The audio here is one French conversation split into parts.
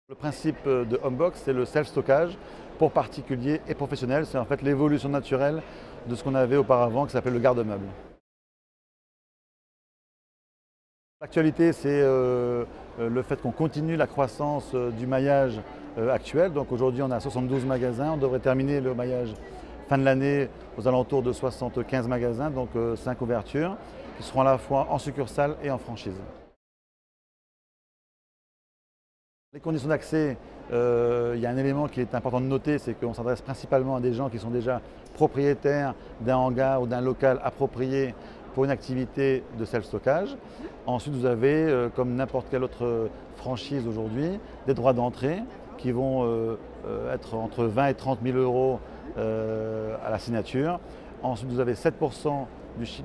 Le principe de Homebox, c'est le self-stockage pour particuliers et professionnels. C'est en fait l'évolution naturelle de ce qu'on avait auparavant qui s'appelait le garde-meuble. L'actualité, c'est le fait qu'on continue la croissance du maillage actuel. Donc aujourd'hui, on a 72 magasins. On devrait terminer le maillage fin de l'année aux alentours de 75 magasins, donc 5 ouvertures, qui seront à la fois en succursale et en franchise. Les conditions d'accès, il y a un élément qui est important de noter, c'est qu'on s'adresse principalement à des gens qui sont déjà propriétaires d'un hangar ou d'un local approprié pour une activité de self-stockage. Ensuite, vous avez, comme n'importe quelle autre franchise aujourd'hui, des droits d'entrée qui vont être entre 20 et 30 000 euros à la signature. Ensuite, vous avez 7%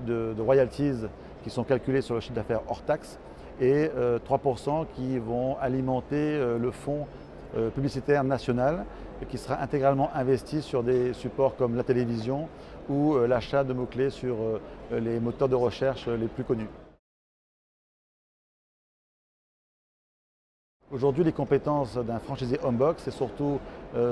de royalties qui sont calculés sur le chiffre d'affaires hors taxe et 3% qui vont alimenter le fonds publicitaire national qui sera intégralement investi sur des supports comme la télévision ou l'achat de mots-clés sur les moteurs de recherche les plus connus. Aujourd'hui, les compétences d'un franchisé Homebox, c'est surtout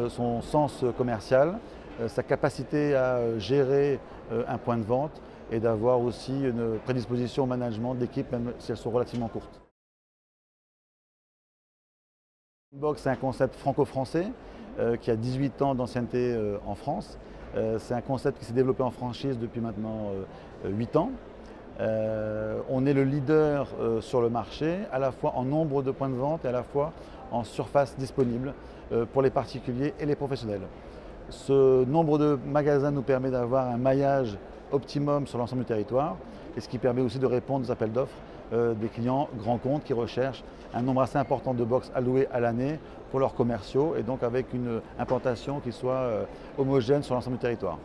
son sens commercial, sa capacité à gérer un point de vente et d'avoir aussi une prédisposition au management d'équipe, même si elles sont relativement courtes. Homebox, c'est un concept franco-français qui a 18 ans d'ancienneté en France. C'est un concept qui s'est développé en franchise depuis maintenant 8 ans. On est le leader sur le marché, à la fois en nombre de points de vente et à la fois en surface disponible pour les particuliers et les professionnels. Ce nombre de magasins nous permet d'avoir un maillage optimum sur l'ensemble du territoire et ce qui permet aussi de répondre aux appels d'offres des clients grands comptes qui recherchent un nombre assez important de box alloués à l'année pour leurs commerciaux et donc avec une implantation qui soit homogène sur l'ensemble du territoire.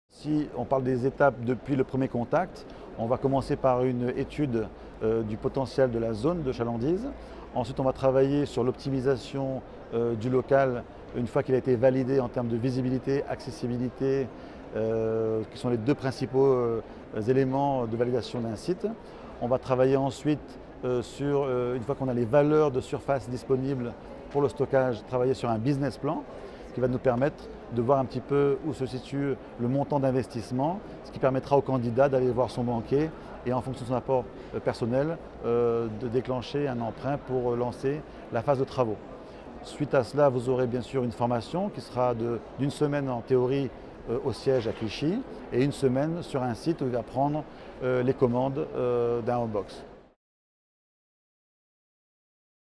Si on parle des étapes depuis le premier contact, on va commencer par une étude du potentiel de la zone de chalandise. Ensuite, on va travailler sur l'optimisation du local une fois qu'il a été validé en termes de visibilité, accessibilité, qui sont les deux principaux éléments de validation d'un site. On va travailler ensuite sur, une fois qu'on a les valeurs de surface disponibles pour le stockage, travailler sur un business plan qui va nous permettre de voir un petit peu où se situe le montant d'investissement, ce qui permettra au candidat d'aller voir son banquier et en fonction de son apport personnel, de déclencher un emprunt pour lancer la phase de travaux. Suite à cela, vous aurez bien sûr une formation qui sera d'une semaine en théorie au siège à Clichy et une semaine sur un site où il va prendre les commandes d'un Homebox.